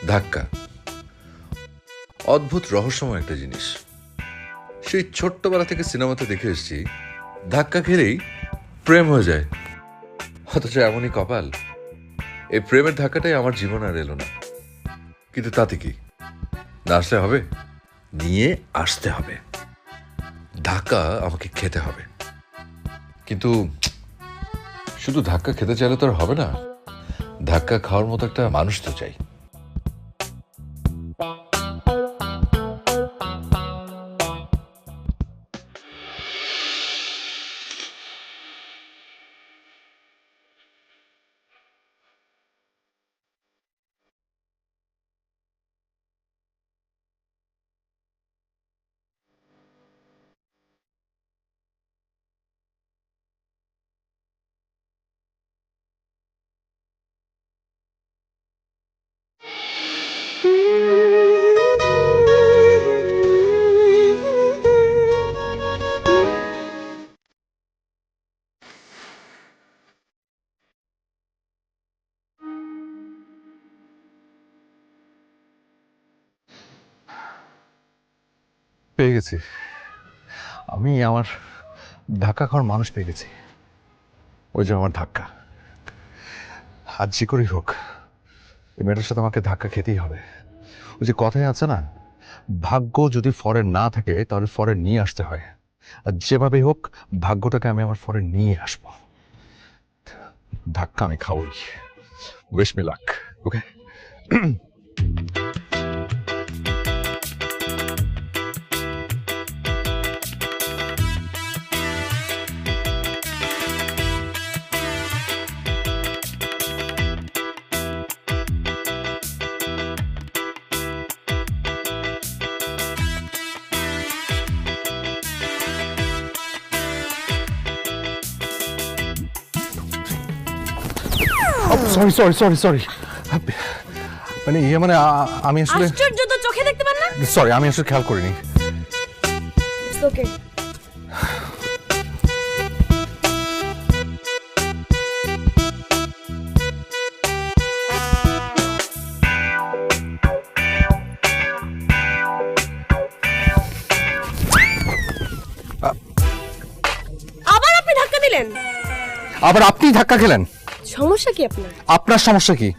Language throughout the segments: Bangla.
ধাক্কা অদ্ভুত রহস্যময় একটা জিনিস। সেই ছোট্টবেলা থেকে সিনেমাতে দেখে এসেছি, ধাক্কা খেলেই প্রেম হয়ে যায়। অথচ এমনই কপাল, এই প্রেমের ধাক্কাটাই আমার জীবন আর এলো না। কিন্তু তাতে কি, না আসলে হবে, নিয়ে আসতে হবে। ধাক্কা আমাকে খেতে হবে, কিন্তু শুধু ধাক্কা খেতে চাইলে তো আর হবে না। ধাক্কা খাওয়ার মতো একটা মানুষ তো চাই। পেয়ে গেছি, আমি আমার ধাক্কা খাওয়ার মানুষ পেয়ে গেছি। ওই যে আমার ধাক্কা, আজ যে করেই হোক এই মেয়েটার সাথে আমাকে ধাক্কা খেতেই হবে। ওই যে কথাই আছে না, ভাগ্য যদি ফরে না থাকে তাহলে ফরে নিয়ে আসতে হয়। আর যেভাবেই হোক ভাগ্যটাকে আমি আমার ফরে নিয়ে আসবো। ধাক্কা আমি খাওয়াই। Wish me luck. Okay, sorry sorry sorry sorry, মানে মানে আমি আসলে আশ্চর্য, তো চোখে দেখতে পান না? সরি, আমি আসলে খেয়াল করিনি। It's okay. আবার আপনি ধাক্কা দিলেন। আবার আপনি ধাক্কা খেলেন। সমস্যা কি আপনার? আপনার সমস্যা কি?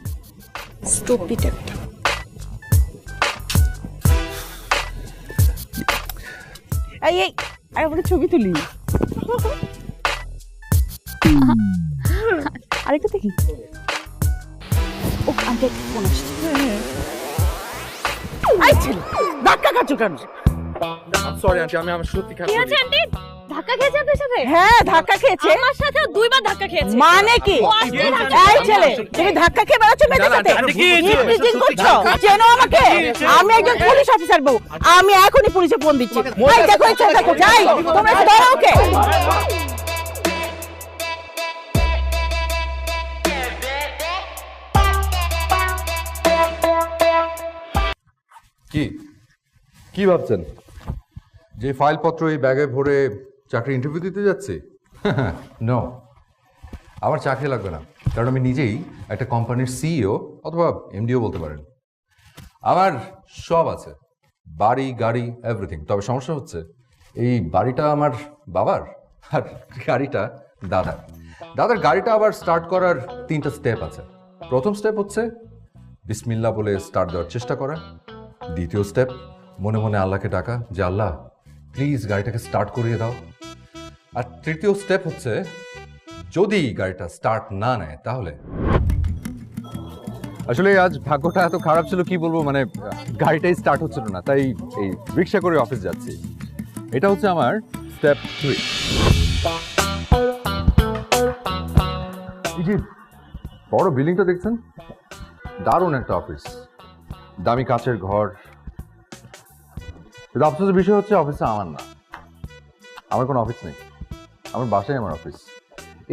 স্টুপিড একটা। এই এই আমরা ছবি তুলি। আরেকটা দেখি। ও আন্টি ফোন আসছে। আই ছেলে, ধাক্কা খাচ্ছ কেন? সরি আন্টি, আমি সত্যি কি আছে আন্টি? ধাক্কা খেয়েছে আপনার সাথে? হ্যাঁ ধাক্কা খেয়েছে। আমার সাথেও দুইবার ধাক্কা খেয়েছে। মানে কি? ও আসলে ধাক্কা এই ছেলে, তুমি ধাক্কা খেয়ে বেড়াচ্ছ মেয়েদের সাথে? কি করছো? চেনো আমাকে? আমি একজন পুলিশ অফিসার বউ। আমি এখনই পুলিশে ফোন দিচ্ছি। এই দেখো এই ছেলেটা কোথায়? তোমরা একটু ধরো ওকে। কি কি ভাবছেন যে ফাইলপত্র এই ব্যাগে ভরে চাকরি ইন্টারভিউ দিতে যাচ্ছি? নো, আমার চাকরি লাগবে না, কারণ আমি নিজেই একটা কোম্পানির সিইও অথবা এমডিও বলতে পারেন। আমার সব আছে, বাড়ি গাড়ি এভরিথিং। তবে সমস্যা হচ্ছে এই বাড়িটা আমার বাবার আর গাড়িটা দাদার। দাদার গাড়িটা আবার স্টার্ট করার 3টা স্টেপ আছে। প্রথম স্টেপ হচ্ছে বিসমিল্লাহ বলে স্টার্ট দেওয়ার চেষ্টা করা। দ্বিতীয় স্টেপ মনে মনে আল্লাহকে ডাকা যে আল্লাহ প্লিজ গাড়িটাকে স্টার্ট করিয়ে দাও। আর তৃতীয় স্টেপ হচ্ছে যদি গাড়িটা স্টার্ট না নেয় তাহলে। আসলে আজ ভাগ্যটা এত খারাপ ছিল, কি বলবো, মানে গাড়িটাই স্টার্ট হচ্ছিল না, তাই এই রিক্সা করে অফিস যাচ্ছি। এটা হচ্ছে আমার স্টেপ 3। এই যে বড় বিল্ডিংটা দেখছেন, দারুণ একটা অফিস, দামি কাচের ঘর। কিন্তু আফসোসের বিষয় হচ্ছে অফিসটা আমার না, আমার কোনো অফিস নেই, আমার বাসায় আমার অফিস।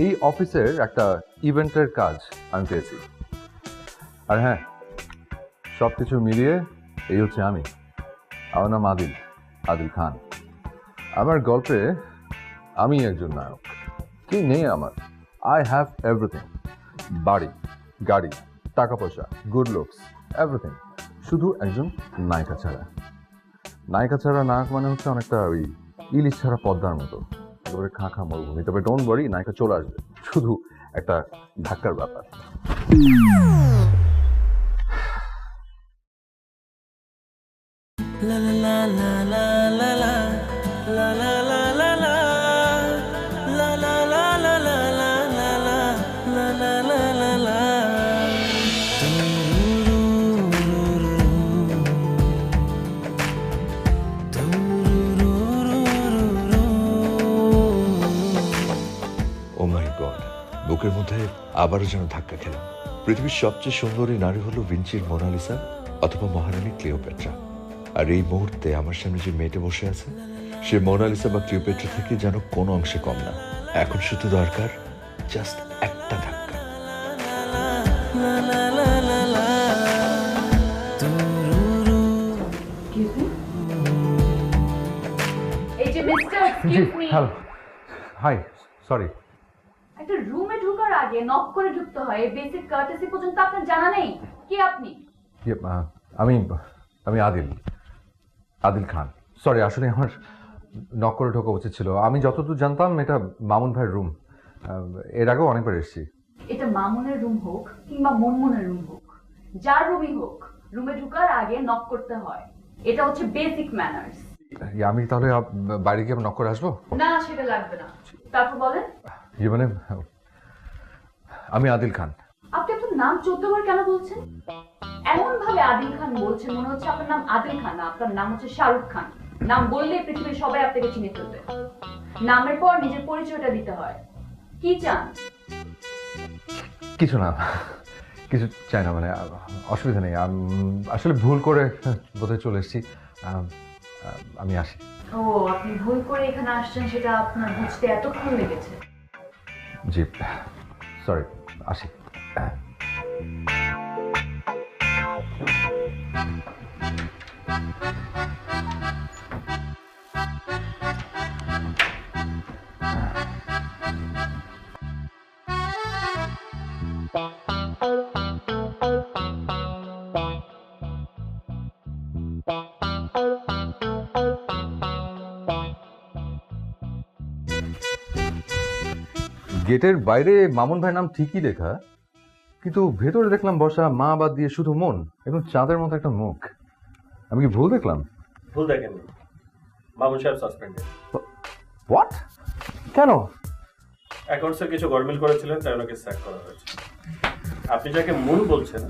এই অফিসের একটা ইভেন্টের কাজ আমি পেয়েছি। আর হ্যাঁ, সব কিছু মিলিয়ে এই হচ্ছে আমি। আমার নাম আদিল, আদিল খান। আমার গল্পে আমি একজন নায়ক। কি নেই আমার? আই হ্যাভ এভরিথিং, বাড়ি গাড়ি টাকা পয়সা গুড লুকস এভরিথিং। শুধু একজন নায়িকা ছাড়া। নায়িকা ছাড়া নায়ক মানে হচ্ছে অনেকটা ওই ইলিশ ছাড়া পদ্মার মতো, একেবারে খা খা মরুভূমি। তবে ডোন্ট ওয়ারি, নায়িকা চলে আসবে, শুধু একটা ধাক্কার ব্যাপার। ও মাই গড, বুকের মধ্যে আবারও যেন ধাক্কা খেলাম। পৃথিবীর সবচেয়ে সুন্দরী নারী হলো ভিঞ্চির মোনালিসা অথবা মহারানী ক্লিওপেট্রা, আর এই মুহূর্তে আমার সামনে যে মেয়েটা বসে আছে সে মোনালিসা বা ক্লিওপেট্রা থেকে যেন কোনো অংশে কম না। এখন শুধু দরকার জাস্ট একটা ধাক্কা। এই যে mister ji excuse me, hello, hi, sorry. একটা রুমে ঢোকার আগে নক করে ঢুকতে হয়, এই বেসিক কার্টেসি পর্যন্ত আপনার জানা নেই? কি আপনি? আমি আমি আদিল খান। সরি, আসলে আমার নক করে ঢোকা উচিত ছিল। আমি যতদূর জানতাম এটা মামুন ভাইয়ের রুম। এর আগেও অনেকবার এসেছি। এটা মামুনের রুম হোক কিংবা মনমনের রুম হোক, যার রুমই হোক, রুমে ঢোকার আগে নক করতে হয়। এটা হচ্ছে বেসিক ম্যানার্স। আমি তাহলে বাইরে গিয়ে নক করে আসবো? না, সেটা লাগবে না। তারপর বলেন। মানে আমি আদিল খান। আপনি আপনার নাম 14 বার কেন বলছেন? এমন ভাবে আদিল খান বলছেন মনে হচ্ছে আপনার নাম আদিল খান না, আপনার নাম হচ্ছে শাহরুখ খান। নাম বললে পৃথিবীর সবাই আপনাকে চিনে ফেলবে। নামের পর নিজের পরিচয়টা দিতে হয়। কি চান? কিছু না, কিছু চাই না, মানে অসুবিধা নেই। আসলে ভুল করে বোধহয় চলে এসেছি। আমি আসি। ও, আপনি ভুল করে এখানে আসছেন সেটা আপনার বুঝতে এতক্ষণ লেগেছে? জি, সরি, আসি। গেটের বাইরে মামুন ভাইয়ের নাম ঠিকই লেখা, কিন্তু ভেতরে দেখলাম বসা মা বাদ দিয়ে শুধু মন এবং চাঁদের মতো একটা মুখ। আমি কি ভুল দেখলাম? ভুল দেখেননি, মামুন সাহেব সাসপেন্ডেড। হোয়াট? কেন? অ্যাকাউন্টসের কিছু গরমিল করেছিলেন, তাই ওনাকে স্যাক করা হয়েছে। আপনি যাকে মুন বলছেন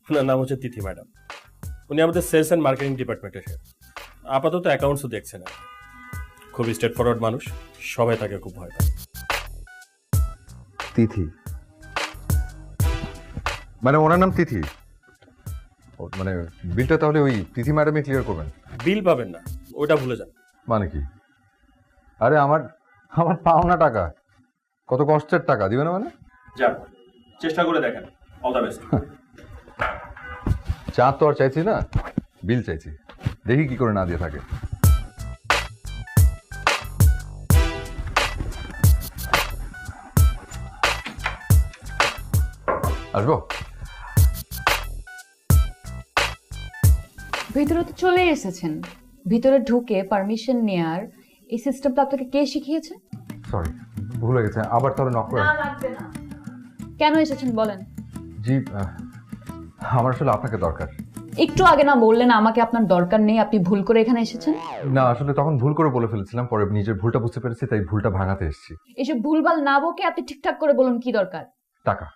ওনার নাম হচ্ছে তিথি ম্যাডাম। উনি আমাদের সেলস অ্যান্ড মার্কেটিং ডিপার্টমেন্টের হেড। আপাতত অ্যাকাউন্টসও দেখছেন। খুব স্ট্রেট ফরওয়ার্ড মানুষ, সবাই তাকে খুব ভয় পায়। তিথি মানে ওনার নাম তিথি? মানে বিলটা তাহলে ওই তিথি ম্যাডামই ক্লিয়ার করবেন? বিল পাবেন না, ওটা ভুলে যান। মানে কি? আরে আমার পাওনা টাকা, কত কষ্টের টাকা, দিবে না মানে? যান, চেষ্টা করে দেখেন। All the best. চা তো আর চাইছি না, বিল চাইছি। দেখি কি করে না দিয়ে থাকে। আসবো? ভিতরে তো চলে এসেছেন, ভিতরে ঢুকে পারমিশন নেয়ার এই সিস্টেমটা আপনাকে কে শিখিয়েছে? সরি, ভুল হয়ে গেছে। আবার তাহলে নক করে। না, লাগবে না। কেন এসেছেন বলেন? জি, আমার আসলে আপনাকে দরকার। একটু আগে না বললেন আমাকে আপনার দরকার নেই, আপনি ভুল করে এখানে এসেছেন? না, আসলে তখন ভুল করে বলে ফেলেছিলাম, পরে নিজের ভুলটা বুঝতে পেরেছি, তাই ভুলটা ভাঙাতে এসেছি। এসব ভুলভাল না বকে আপনি ঠিকঠাক করে বলুন কি দরকার? টাকা,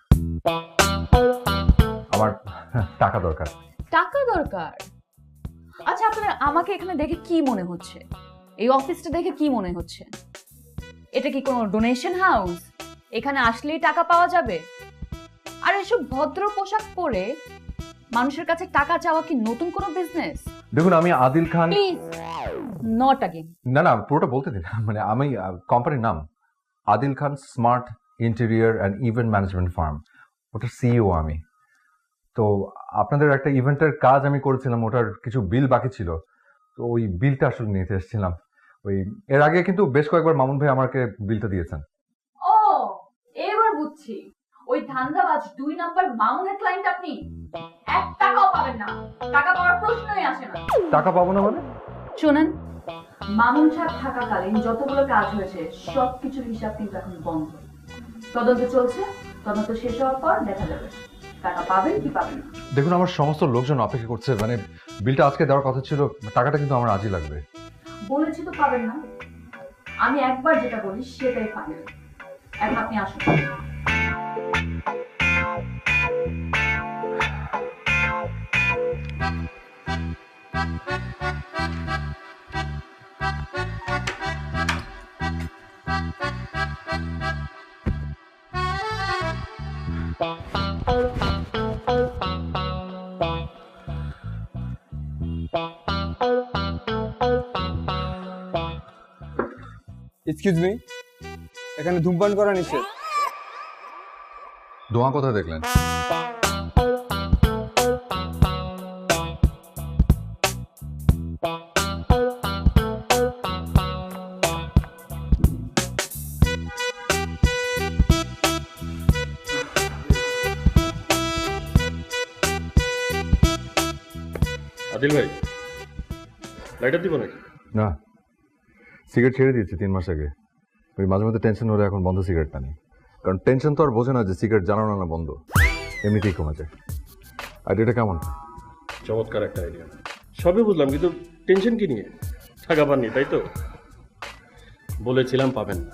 আমার টাকা দরকার। টাকা দরকার? আচ্ছা, আপনার আমাকে এখানে দেখে কি মনে হচ্ছে? এই অফিসটা দেখে কি মনে হচ্ছে? এটা কি কোনো ডোনেশন হাউস? এখানে আসলেই টাকা পাওয়া যাবে? আর এসব ভদ্র পোশাক পরে মানুষের কাছে টাকা চাওয়া কি নতুন কোনো বিজনেস? দেখুন, আমি Adil Khan. Please not again. না না, পুরোটা বলতে দিন। মানে আমি কোম্পানির নাম Adil Khan smart interior and event management firm, ওটার সিইও আমি। তো আপনাদের একটা ইভেন্টের কাজ আমি করেছিলাম, ওটার কিছু বিল বাকি ছিল, তো ওই বিলটা আসলে নিতে এসেছিলাম। ওই এর আগে কিন্তু বেশ কয়েকবার মামুন ভাই আমাকে বিলটা দিয়েছেন। ও, এবার বুঝছি, ওই ধান্দাবাজ 2 নাম্বার মামুনের ক্লায়েন্ট আপনি। এক টাকাও পাবেন না, টাকা পাওয়ার প্রশ্নই আসে না। টাকা পাবো না মানে? শুনেন, মামুন সাহেব থাকাকালীন যতগুলো কাজ হয়েছে সবকিছুর হিসাব কিন্তু এখন বন্ধ। তদন্ত চলছে, তদন্ত শেষ হওয়ার পর দেখা যাবে টাকা পাবেন কি পাবেন না। দেখুন, আমার সমস্ত লোকজন অপেক্ষা করছে, মানে বিলটা আজকে দেওয়ার কথা ছিল, টাকাটা কিন্তু আমার আজই লাগবে। বলেছি তো পাবেন না। আমি একবার যেটা বলি সেটাই ফাইনাল। এখন আপনি আসুন। এক্সকিউজ মি, এখানে ধূমপান করা নিষেধ। ধোঁয়া কোথায় দেখলেন? আদিল ভাই, লাইটার দিব নাকি? না, সিগারেট ছেড়ে দিয়েছি 3 মাস আগে। ওই মাঝে মধ্যে টেনশন হলে এখন বন্ধ সিগারেট টানি, কারণ টেনশন তো আর বোঝে না যে সিগারেট জ্বালানো না বন্ধ, এমনিতেই কমে যায়। আইডিয়াটা কেমন? চমৎকার একটা আইডিয়া। সবই বুঝলাম, কিন্তু টেনশন কি নিয়ে? টাকা পাননি তাই তো? বলেছিলাম পাবেন না।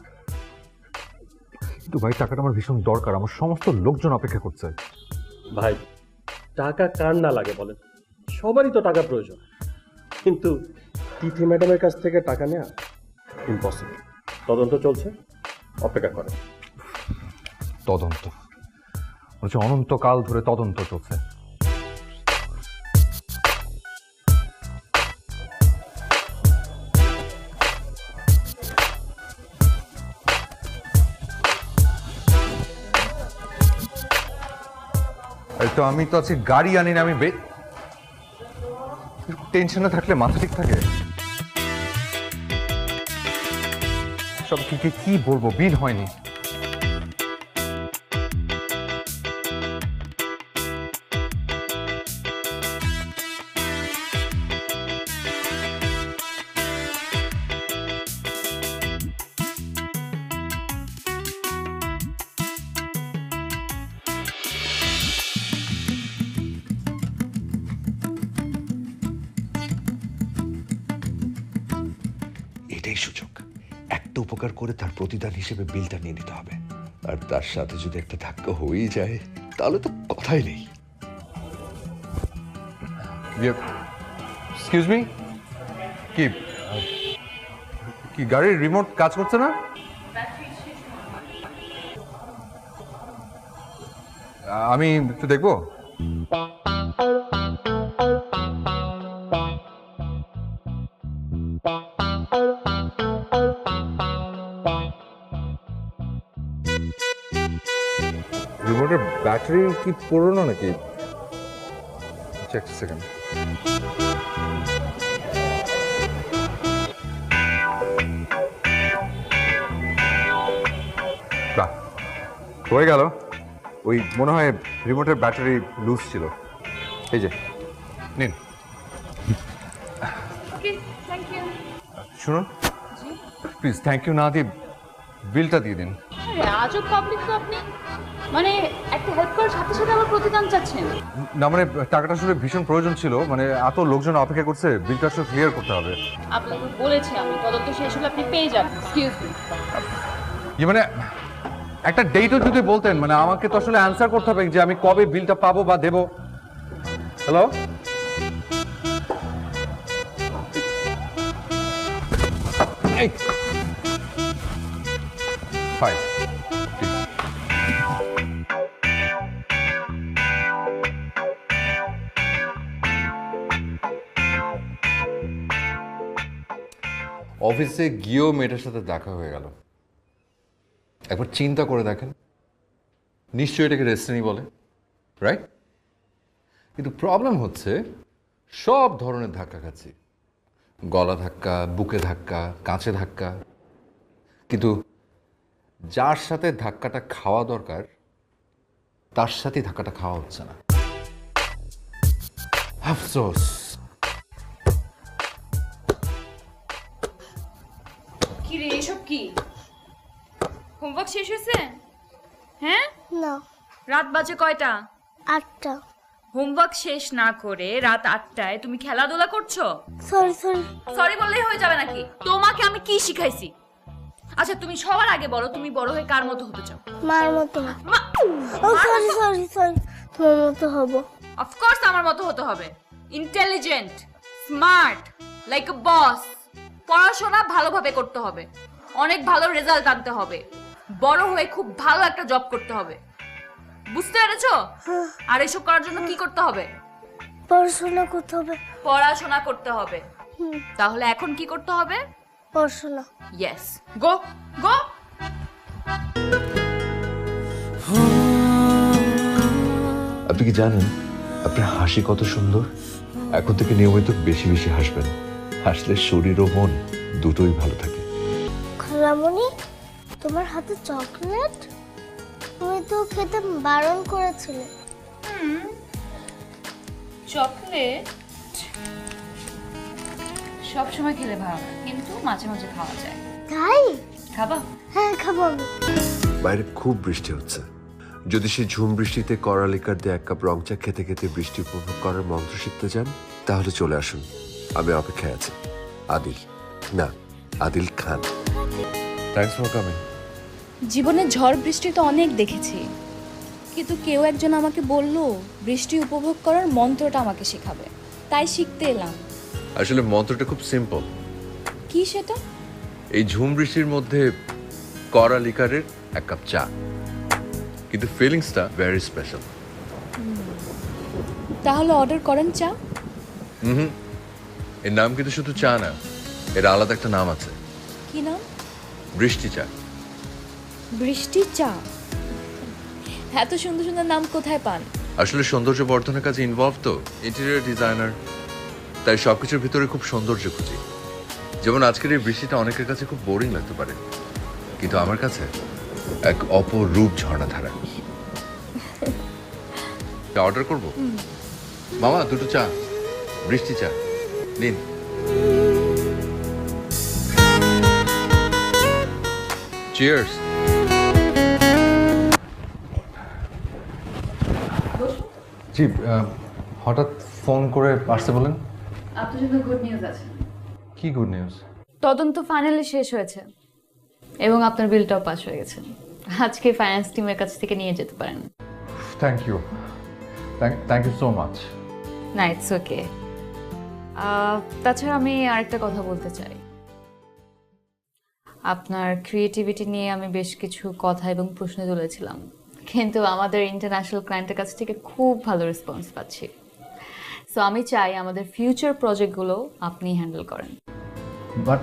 কিন্তু ভাই, টাকাটা আমার ভীষণ দরকার, আমার সমস্ত লোকজন অপেক্ষা করছে। ভাই, টাকা কার না লাগে বলেন? সবারই তো টাকা প্রয়োজন, কিন্তু তিথি ম্যাডামের কাছ থেকে টাকা নেওয়া ইম্পসিবল। তদন্ত চলছে, অপেক্ষা করেন। তদন্ত হচ্ছে অনন্তকাল ধরে তদন্ত চলছে। তো আমি তো আছি গাড়ি আনি না, আমি টেনশনে থাকলে মাথা ঠিক থাকে। সব কি বলবো, বিল হয়নি। এটাই সুযোগ। একটা উপকার করে তার প্রতিদান হিসেবে বিলটা নিয়ে নিতে হবে, আর তার সাথে যদি একটা ধাক্কা হয়েই যায় তাহলে তো কথাই নেই। এক্সকিউজ মি, কি কি গাড়ির রিমোট কাজ করছে না? আমি একটু দেখবো। রিমোটের ব্যাটারি কি পুরনো নাকি? Check second. বাহ, হয়ে গেল। ওই মনে হয় রিমোটের ব্যাটারি লুজ ছিল। এই যে নিন। শুনুন প্লিজ, থ্যাংক ইউ না দিয়ে বিলটা দিয়ে দিন। আজব পাবলিক তো আপনি, মানে একটা হেল্প করার সাথে সাথে আবার প্রতিদান চাচ্ছেন। না মানে টাকাটা আসলে ভীষণ প্রয়োজন ছিল, মানে এত লোকজন অপেক্ষা করছে, বিলটা আসলে ক্লিয়ার করতে হবে। আপনাকে বলেছি আমি, তদন্ত শেষ হলে আপনি পেয়ে যাবেন। এক্সকিউজ মি, মানে একটা ডেটও যদি বলতেন, মানে আমাকে তো আসলে অ্যান্সার করতে হবে যে আমি কবে বিলটা পাবো বা দেবো। Hello, fine. অফিসে গিয়েও মেয়েটার সাথে দেখা হয়ে গেল। একবার চিন্তা করে দেখেন, নিশ্চয়ই এটাকে রেস্টেনি বলে, রাইট? কিন্তু প্রবলেম হচ্ছে সব ধরনের ধাক্কা খাচ্ছি, গলা ধাক্কা, বুকে ধাক্কা, কাঁচে ধাক্কা, কিন্তু যার সাথে ধাক্কাটা খাওয়া দরকার তার সাথে ধাক্কাটা খাওয়া হচ্ছে না। আফসোস। কি রে এসব কি? হোমওয়ার্ক শেষ হয়েছে? হ্যাঁ, না, রাত বাজে কয়টা? 8টা। হোমওয়ার্ক শেষ না করে রাত 8টায় তুমি খেলাধুলা করছো? সরি। সরি বললেই হয়ে যাবে নাকি? তোমাকে আমি কি শিখাইছি? আচ্ছা তুমি সবার আগে বলো, তুমি বড় হয়ে কার মতো হতে চাও? মার মতো। ও সরি। তোমার মতো হব। অফকোর্স আমার মতো হতে হবে। ইন্টেলিজেন্ট, স্মার্ট, লাইক আ বস। পড়াশোনা ভালোভাবে করতে হবে, অনেক ভালো রেজাল্ট আনতে হবে, বড় হয়ে খুব ভালো একটা জব করতে হবে। বুঝতে পেরেছো? আর এসব করার জন্য কি করতে হবে? পড়াশোনা করতে হবে। পড়াশোনা করতে হবে। তাহলে এখন কি করতে হবে? পড়াশোনা। ইয়েস, গো গো। আপনি কি জানেন আপনার হাসি কত সুন্দর? এখন থেকে নিয়মিত বেশি বেশি হাসবেন। হাসলে শরীর ও মন দুটোই ভালো থাকে। খালামণি, তোমার হাতে চকলেট? তুমি তো খেতে বারণ করেছিলে। চকলেট সব সময় খেলে ভালো, কিন্তু মাঝে মাঝে খাওয়া যায়। তাই? খাবা? হ্যাঁ, খাবো আমি। বাইরে খুব বৃষ্টি হচ্ছে। যদি সেই ঝুম বৃষ্টিতে কড়ালিকার দিয়ে 1 কাপ রং চা খেতে খেতে বৃষ্টি উপভোগ করার মন্ত্র শিখতে চান, তাহলে চলে আসুন। আমি অপেক্ষায় আছি। Adil Khan. Thanks for coming. জীবনে ঝড় বৃষ্টি তো অনেক দেখেছি, কিন্তু কেউ একজন আমাকে বলল বৃষ্টি উপভোগ করার মন্ত্রটা আমাকে শেখাবে, তাই শিখতে এলাম। আসলে মন্ত্রটা খুব সিম্পল। কি সেটা? এই ঝুম বৃষ্টির মধ্যে কড়ালিকারের 1 কাপ চা, কিন্তু ফিলিংসটা ভেরি স্পেশাল। তাহলে অর্ডার করেন চা। এর নাম কিন্তু শুধু চা না, এর আলাদা একটা নাম আছে। কি নাম? বৃষ্টি চা। বৃষ্টি চা? এত সুন্দর সুন্দর নাম কোথায় পান? আসলে সৌন্দর্য বর্ধনের কাজে ইনভলভ তো, ইন্টেরিয়র ডিজাইনার, তাই সবকিছুর ভিতরে খুব সৌন্দর্য খুঁজি। যেমন আজকের এই বৃষ্টিটা অনেকের কাছে খুব বোরিং লাগতে পারে, কিন্তু আমার কাছে এক অপরূপ ঝর্ণাধারা। অর্ডার করব? মামা 2টো চা, বৃষ্টি চা নিন। চিয়ার্স। জি, হঠাৎ ফোন করে আসতে বলেন। আপনার জন্য গুড নিউজ আছে। কি গুড নিউজ? তদন্ত ফাইনালি শেষ হয়েছে এবং আপনার বিলটাও পাস হয়ে গেছে। আজকে ফাইন্যান্স টিমের কাছ থেকে নিয়ে যেতে পারেন। Thank you so much. না, ইটস ওকে। তাছাড়া আমি আরেকটা কথা বলতে চাই। আপনার ক্রিয়েটিভিটি নিয়ে আমি বেশ কিছু কথা এবং প্রশ্ন তুলেছিলাম, কিন্তু আমাদের ইন্টারন্যাশনাল ক্লায়েন্টের কাছ থেকে খুব ভালো রেসপন্স পাচ্ছি। সো আমি চাই আমাদের ফিউচার প্রজেক্টগুলো আপনি হ্যান্ডেল করেন। বাট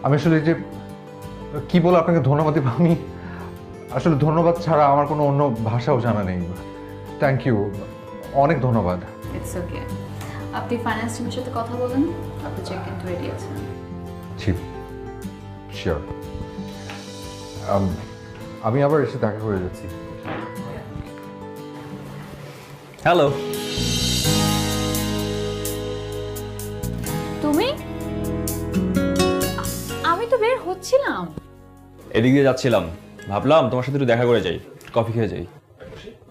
আমি আসলে যে কি বলে আপনাকে ধন্যবাদ দিব, আমি আসলে ধন্যবাদ ছাড়া আমার কোনো অন্য ভাষাও জানা নেই। থ্যাংক ইউ, অনেক ধন্যবাদ। It's okay. আপনি ফাইন্যান্স টিমের সাথে কথা বলেন, আপনার চেক কিন্তু রেডি আছে। জি, শিওর। আমি আবার এসে দেখা করে যাচ্ছি। হ্যালো। তুমি? আমি তো বের হচ্ছিলাম। এদিক দিয়ে যাচ্ছিলাম, ভাবলাম তোমার সাথে একটু দেখা করে যাই, কফি খেয়ে যাই।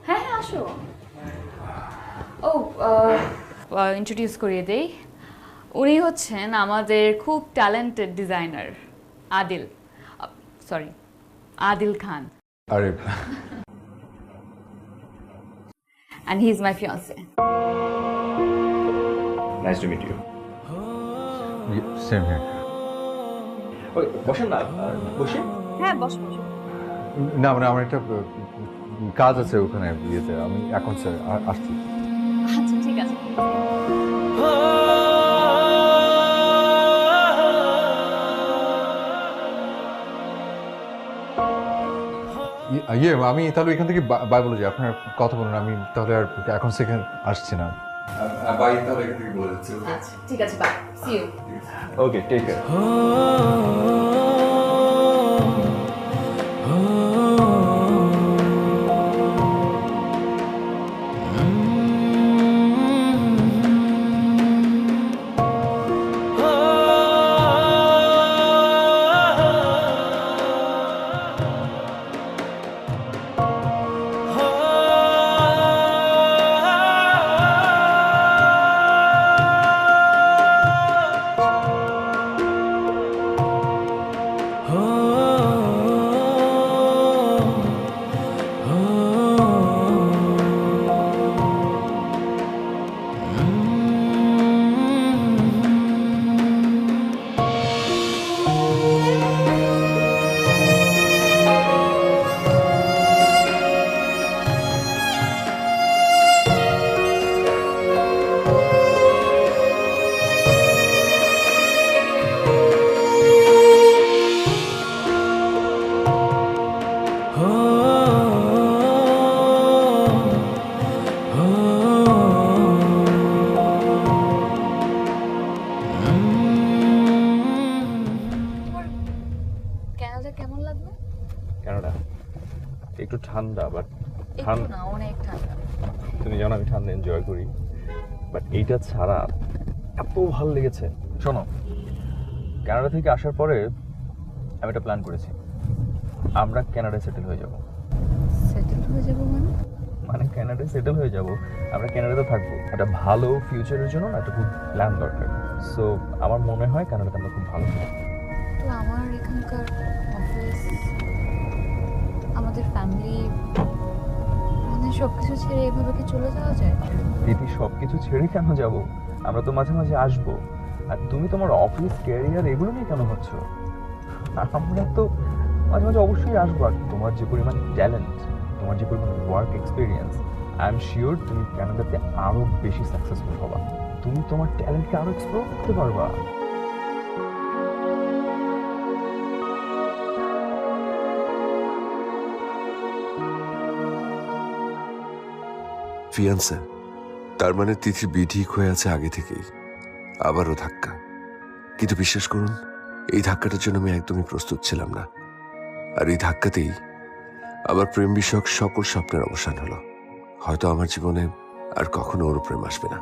হ্যাঁ হ্যাঁ, আসো। ও, ইন্ট্রোডিউস করিয়ে দেই। উনি হচ্ছেন আমাদের খুব ট্যালেন্টেড ডিজাইনার আদিল খান। আরে, and he is my fiancé. Nice to meet you. Same here. Okay, বসেন না, বসে। হ্যাঁ, বসো বসো। না মানে আমার একটা কাজ আছে ওখানে ইয়েতে, আমি এখন স্যার আসছি। আচ্ছা ঠিক আছে। ইয়ে, আমি তাহলে এখান থেকে বাই বলে যাই। আপনার কথা বলুন, আমি তাহলে আর এখন সেখানে আসছি না। বাই, তাহলে এখান থেকে বলে যাচ্ছি। আচ্ছা ঠিক আছে, bye, see you. Okay, take care. একটু ঠান্ডা, বাট একটু না, অনেক ঠান্ডা। তুমি জানো আমি ঠান্ডা এনজয় করি, বাট এইটা ছাড়া এত ভালো লেগেছে। শোনো, কানাডা থেকে আসার পরে আমি একটা প্ল্যান করেছি, আমরা কানাডায় সেটেল হয়ে যাব। সেটেল হয়ে যাবো মানে? মানে কানাডায় সেটেল হয়ে যাব, আমরা কানাডাতে থাকবো। একটা ভালো ফিউচারের জন্য না একটা খুব প্ল্যান দরকার। সো আমার মনে হয় কানাডাতে আমরা খুব ভালো থাকবো। তো আমার এখানকার অফিস, আমাদের ফ্যামিলি, মানে সবকিছু ছেড়ে এভাবে কি চলে যাওয়া যায়? দিদি, সব কিছু ছেড়ে কেন যাব? আমরা তো মাঝে মাঝে আসবো। আর তুমি তোমার অফিস ক্যারিয়ার এগুলো নিয়ে কেন হচ্ছ? আমরা তো মাঝে মাঝে অবশ্যই আসবো। আর তোমার যে পরিমাণ ট্যালেন্ট, তোমার যে পরিমাণ work experience, I am sure তুমি কানাডাতে আরো বেশি সাকসেসফুল হবা। তুমি তোমার ট্যালেন্টকে আরো এক্সপ্লোর করতে পারবা। ফিয়ান্সে, তার মানে তিথি বিয়ে ঠিক হয়ে আছে আগে থেকেই। আবারও ধাক্কা। কিন্তু বিশ্বাস করুন, এই ধাক্কাটার জন্য আমি একদমই প্রস্তুত ছিলাম না। আর এই ধাক্কাতেই আমার প্রেম বিষয়ক সকল স্বপ্নের অবসান হলো। হয়তো আমার জীবনে আর কখনো ওর প্রেম আসবে না।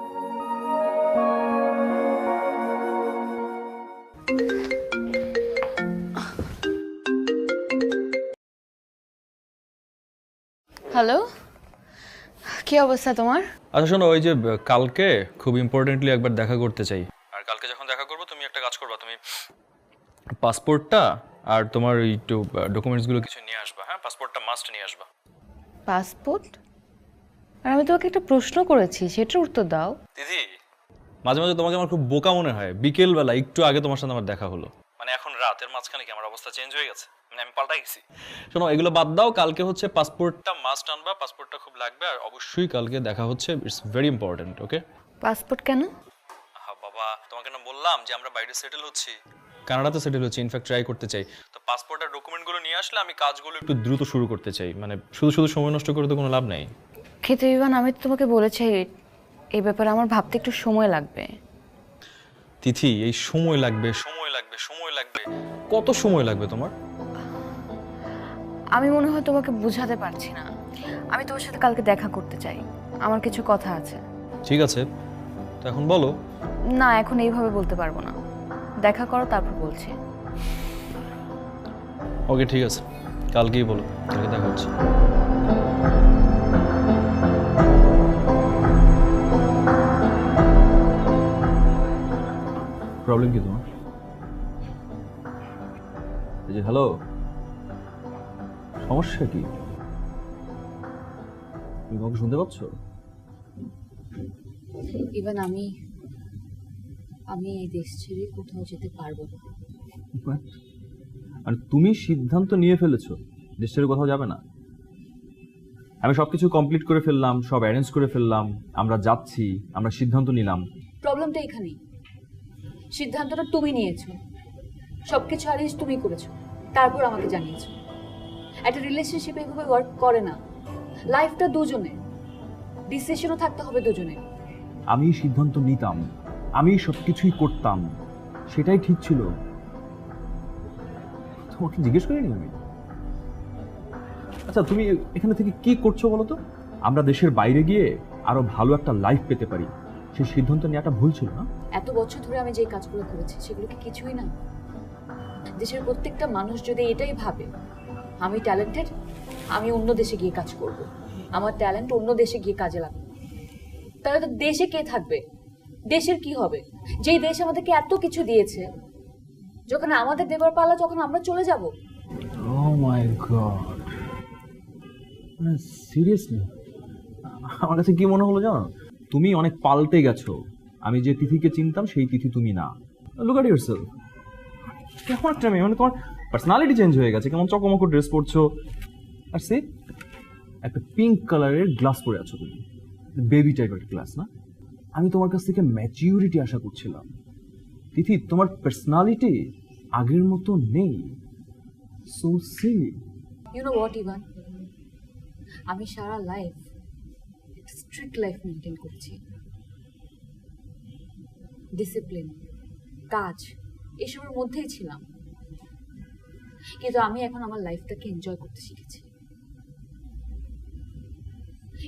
হ্যালো, কি অবস্থা তোমার? আচ্ছা শোনো, ওই যে কালকে খুব ইম্পর্টেন্টলি একবার দেখা করতে চাই। আর কালকে যখন দেখা করবো তুমি একটা কাজ করবা, তুমি পাসপোর্টটা আর তোমার ওই ডকুমেন্টসগুলো কিছু নিয়ে আসবা। হ্যাঁ, পাসপোর্টটা মাস্ট নিয়ে আসবা। পাসপোর্ট? আর আমি তোমাকে একটা প্রশ্ন করেছি, সেটার উত্তর দাও। দিদি, মাঝে মাঝে তোমাকে আমার খুব বোকা মনে হয়। বিকেলবেলা একটু আগে তোমার সাথে আমার দেখা হলো, মানে এখন রাতের মাঝখানে কি আমার অবস্থা চেঞ্জ হয়ে গেছে? মানে আমি পাল্টাই গেছি। শোনো, এগুলো বাদ দাও, কালকে হচ্ছে পাসপোর্টটা মাস্ট আনবা। পাসপোর্টটা খুব লাগবে, আর অবশ্যই কালকে দেখা হচ্ছে। It's very important. Okay? Passport কেন? হ্যাঁ বাবা, তোমাকে না বললাম যে আমরা বাইরে সেটেল হচ্ছি, কানাডাতে সেটেল হচ্ছি, ইনফ্যাক্ট ট্রাই করতে চাই। তো পাসপোর্ট আর ডকুমেন্টগুলো নিয়ে আসলে আমি কাজগুলো একটু দ্রুত শুরু করতে চাই। মানে শুধু শুধু সময় নষ্ট করে তো কোনো লাভ নেই। খেতে ইভান, আমি তো তোমাকে বলেছি এই ব্যাপারে আমার ভাবতে একটু সময় লাগবে। তিথি, এই সময় লাগবে, সময় লাগবে, সময় লাগবে, কত সময় লাগবে তোমার? আমি মনে হয় তোমাকে বোঝাতে পারছি না। আমি তোমার সাথে কালকে দেখা করতে চাই, আমার কিছু কথা আছে। ঠিক আছে, তো এখন বলো। না, এখন এইভাবে বলতে পারবো না, দেখা করো তারপর বলছি। ওকে ঠিক আছে, কালকেই বলো, কালকে দেখা হচ্ছে। প্রবলেম কি তোমার? এই যে হ্যালো, সমস্যা কি? তুমি আমাকে শুনতে পাচ্ছ? ইভান, আমি এই দেশ ছেড়ে কোথাও যেতে পারবো না। আর তুমি সিদ্ধান্ত নিয়ে ফেলেছো দেশ ছেড়ে কোথাও যাবে না? আমি সবকিছু কমপ্লিট করে ফেললাম, সব অ্যারেঞ্জ করে ফেললাম, আমরা যাচ্ছি, আমরা সিদ্ধান্ত নিলাম। প্রবলেমটা এখানেই, সিদ্ধান্তটা তুমি নিয়েছো, সবকিছু অ্যারেঞ্জ তুমি করেছো, তারপর আমাকে জানিয়েছো। একটা রিলেশনশিপে এভাবে ওয়ার্ক করে না। লাইফটা দুজনের, ডিসিশনও থাকতে হবে দুজনের। আমি সিদ্ধান্ত নিতাম, আমি সবকিছুই করতাম, সেটাই ঠিক ছিল। তোমাকে জিজ্ঞেস করিনি আমি? আচ্ছা, তুমি এখানে থেকে কি করছো বলো তো? আমরা দেশের বাইরে গিয়ে আরো ভালো একটা লাইফ পেতে পারি, সেই সিদ্ধান্ত নেওয়াটা ভুল ছিল না? এত বছর ধরে আমি যে কাজগুলো করেছি সেগুলো কি কিছুই না? দেশের প্রত্যেকটা মানুষ যদি এটাই ভাবে আমি ট্যালেন্টেড, আমি অন্য দেশে গিয়ে কাজ করব, আমার ট্যালেন্ট অন্য দেশে গিয়ে কাজে লাগবে, তাহলে তো দেশে কে থাকবে? দেশের কি হবে? যেই দেশ আমাদেরকে এত কিছু দিয়েছে, যখন আমাদের দেবার পালা তখন আমরা চলে যাব। ও মাই গড, সিরিয়াসলি আমার কাছে কি মনে হলো জানো, তুমি অনেক পাল্টে গেছো। আমি যে তিথিকে চিনতাম সেই তিথি তুমি না। লুক এট ইয়োরসেলফ, কেমন একটা মেয়ে, মানে তোমার পার্সোনালিটি চেঞ্জ হয়ে গেছে। কেমন চকমকো ড্রেস পরছো, আর সে একটা পিঙ্ক কালারের গ্লাস পরে আছো তুমি, বেবি টাইপের গ্লাস না? আমি তোমার কাছ থেকে ম্যাচিউরিটি আশা করছিলাম। তিথি, তোমার পার্সোনালিটি আগের মতো নেই। So silly. You know what Ivan, আমি সারা লাইফ স্ট্রিক্ট লাইফ মেনটেন করেছি, ডিসিপ্লিন, কাজ এসবের মধ্যেই ছিলাম, কিন্তু আমি এখন আমার লাইফটাকে এনজয় করতে শিখেছি।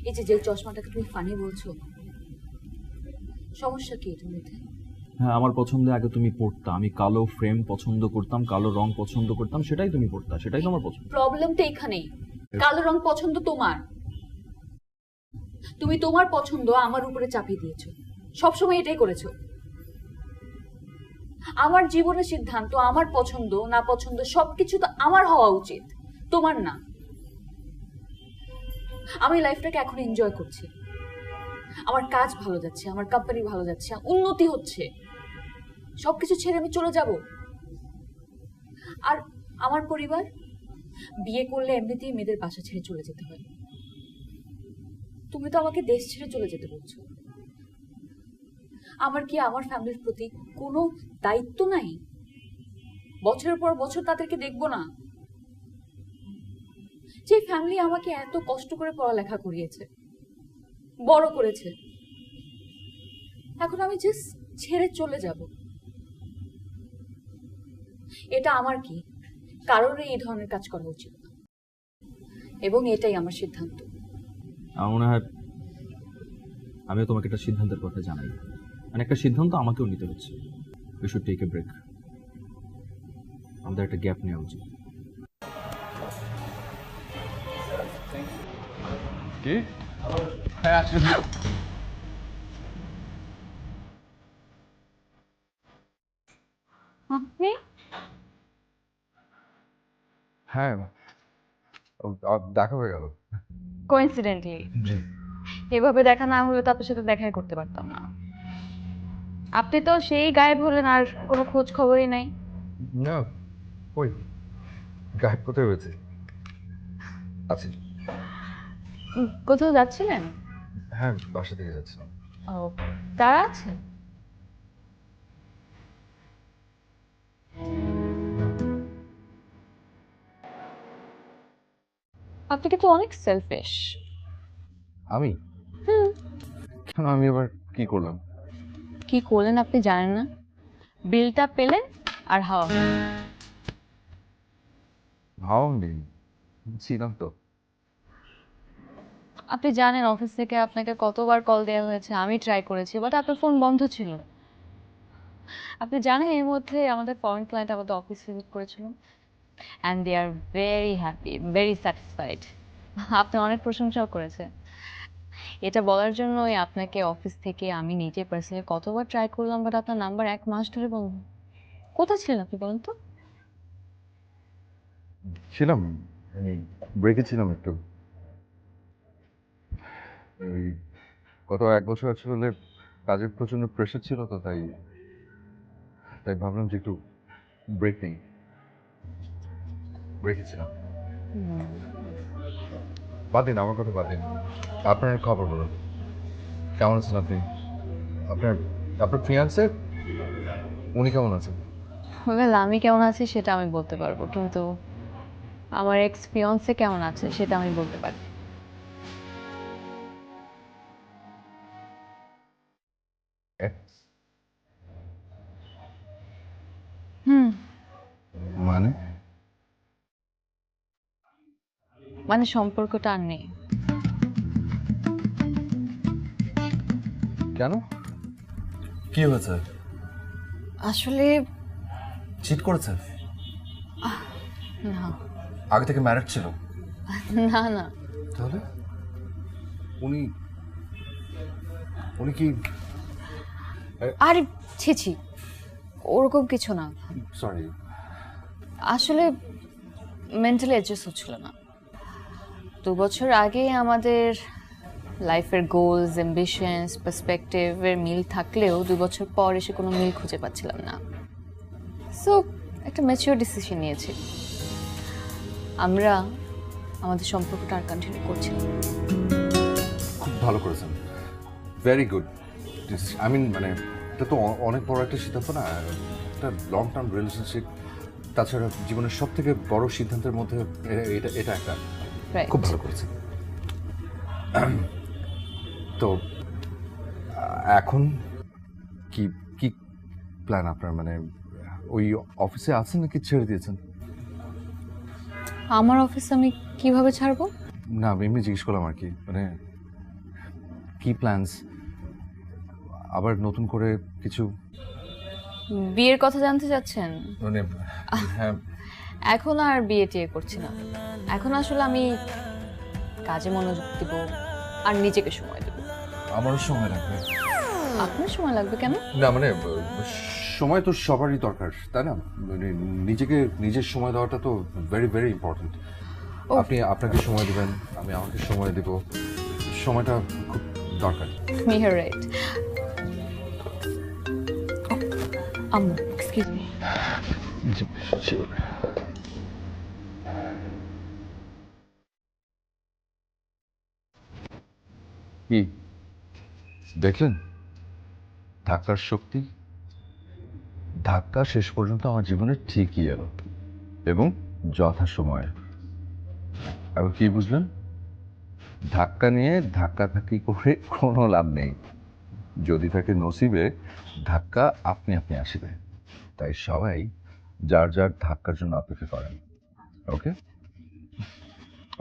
এই যে চশমাটাকে তুমি ফানি বলছো, সমস্যা কি এটার মধ্যে? হ্যাঁ, আমার পছন্দে আগে তুমি পড়তা, আমি কালো ফ্রেম পছন্দ করতাম, কালো রং পছন্দ করতাম, সেটাই তুমি পড়তা, সেটাই তো আমার পছন্দ। প্রবলেমটা এখানেই, কালো রং পছন্দ তোমার, তুমি তোমার পছন্দ আমার উপরে চাপিয়ে দিয়েছো, সবসময় এটাই করেছো। আমার জীবনের সিদ্ধান্ত, আমার পছন্দ না পছন্দ সবকিছু তো আমার হওয়া উচিত, তোমার না। আমি লাইফটাকে এখন এনজয় করছি, আমার কাজ ভালো যাচ্ছে, আমার কোম্পানি ভালো যাচ্ছে, উন্নতি হচ্ছে, সবকিছু ছেড়ে আমি চলে যাব? আর আমার পরিবার, বিয়ে করলে এমনিতেই মেয়েদের বাসা ছেড়ে চলে যেতে হয়, তুমি তো আমাকে দেশ ছেড়ে চলে যেতে বলছো। আমার কি আমার ফ্যামিলির প্রতি কোনো দায়িত্ব নাই? বছরের পর বছর তাদেরকে দেখবো না? যে ফ্যামিলি আমাকে এত কষ্ট করে পড়ালেখা করিয়েছে, বড় করেছে, এখন আমি জাস্ট ছেড়ে চলে যাব? এটা আমার কি কারোরই এই ধরনের কাজ করা উচিত না, এবং এটাই আমার সিদ্ধান্ত। আমার মনে হয় আমিও তোমাকে একটা সিদ্ধান্তের কথা জানাই, মানে একটা সিদ্ধান্ত আমাকেও নিতে হচ্ছে। We should take a break, আমাদের একটা গ্যাপ নেওয়া উচিত। কি? হ্যাঁ আসলে আপনি হ্যাঁ দেখা হয়ে গেল। কোইন্সিডেন্টলি, এভাবে দেখা না হলে তো আপনার সাথে দেখাই করতে পারতাম না। আপনি তো সেই গায়েব হলেন, আর কোনো খোঁজ খবরই নাই। না, ওই গায়েব কোথায় হয়েছে? আছি। কোথাও যাচ্ছিলেন? হ্যাঁ, বাসা থেকে যাচ্ছি। ও, তারা আছে? আপনি কিন্তু অনেক সেলফিশ। আমি? কেন, আমি এবার কি করলাম? কি করলেন আপনি জানেন না? বিলটা পেলেন আর হাওয়া। ভাবনি ছিলাম তো। আপনি জানেন অফিস থেকে আপনাকে কতবার কল দেওয়া হয়েছে, আমি ট্রাই করেছি, বাট আপনার ফোন বন্ধ ছিল। আপনি জানেন এর মধ্যে আমাদের ফরেন ক্লায়েন্ট আমাদের অফিস ভিজিট করেছিল, and they are very happy, very satisfied. আপনি অনেক প্রশংসাও করেছে। এটা বলার জন্যই আপনাকে অফিস থেকে আমি নিজে পার্সোনালি কতবার ট্রাই করলাম, বাট আপনার নাম্বার 1 মাস ধরে বন্ধ। কোথায় ছিলেন আপনি বলুন তো? ছিলাম, ব্রেকে ছিলাম একটু। ওই গত 1 বছর আসলে কাজের প্রচন্ড প্রেশার ছিল, তো তাই ভাবলাম যে একটু ব্রেক নেই। ব্রেকে ছিলাম। বাদ দিন, আমার কথা বাদ দিন। আপনার খবর বলুন, কেমন আছেন আপনি? আপনার ফিয়ান্সে উনি কেমন আছেন? ওয়েল, আমি কেমন আছি সেটা আমি বলতে পারবো, কিন্তু আমার এক্স ফিয়ন্সে কেমন আছে সেটা আমি বলতে পারি। মানে সম্পর্কটা আর নেই। কেন, কি হয়েছে? আসলে চিট করেছে? না আগে থেকে ম্যারিড ছিল? না না। তাহলে উনি কি? আরে ছি ছি, ওরকম কিছু না। সরি। আসলে মেন্টালি অ্যাডজাস্ট হচ্ছিল না। 2 বছর আগে আমাদের লাইফের গোলস, অ্যাম্বিশনস, পার্সপেক্টিভের মিল থাকলেও 2 বছর পর এসে কোনো মিল খুঁজে পাচ্ছিলাম না। সো একটা ম্যাচিওর ডিসিশন নিয়েছি, আমরা আমাদের সম্পর্কটা আর কন্টিনিউ করছি না। খুব ভালো করেছেন, ভেরি গুড। আই মিন, মানে এটা তো অনেক বড় একটা সিদ্ধান্ত না, একটা লং টার্ম রিলেশনশিপ, তাছাড়া জীবনের সব থেকে বড় সিদ্ধান্তের মধ্যে এটা একটা। খুব ভালো করেছেন। তো এখন কি কি প্ল্যান আপনার? মানে ওই অফিসে আছেন নাকি ছেড়ে দিয়েছেন? আমার অফিস আমি কিভাবে ছাড়বো? না, আমি এমনি জিজ্ঞেস করলাম আর কি, মানে কি প্ল্যানস, আবার নতুন করে কিছু বিয়ের কথা জানতে চাচ্ছেন? মানে হ্যাঁ, এখন আর বিয়ে টিয়ে করছি না। এখন আসলে আমি কাজে মনোযোগ দিব আর নিজেকে সময় দেব। আমারও সময় লাগবে। আপনার সময় লাগবে কেন? না মানে সময় তো সবারই দরকার, তাই না? মানে নিজেকে নিজের সময় দেওয়াটা তো ভেরি ভেরি ইম্পর্টেন্ট। আপনি আপনাকে সময় দিবেন, আমি আমাকে সময় দেব, সময়টা খুব দরকার। You're right. আম্মু, এক্সকিউজ মি। কি দেখলেন ধাক্কার শক্তি? ধাক্কা শেষ পর্যন্ত আমার জীবনে ঠিকই এলো এবং যথাসময়ে। এখন কি বুঝলেন? ধাক্কা নিয়ে ধাক্কাধাক্কি করে কোনো লাভ নেই। যদি থাকে নসিবে, ধাক্কা আপনি আপনি আসিবে। তাই সবাই যার যার ধাক্কার জন্য অপেক্ষা করেন। ওকে,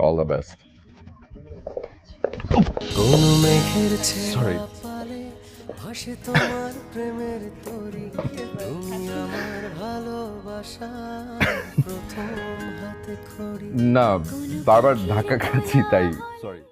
অল দ্য বেস্ট। সরি, ভাসে তোমার প্রেমের তরি, তুমি আমার ভালোবাসা প্রথম হাতে খড়ি। না বারবার ধাক্কা খাচ্ছি তাই সরি।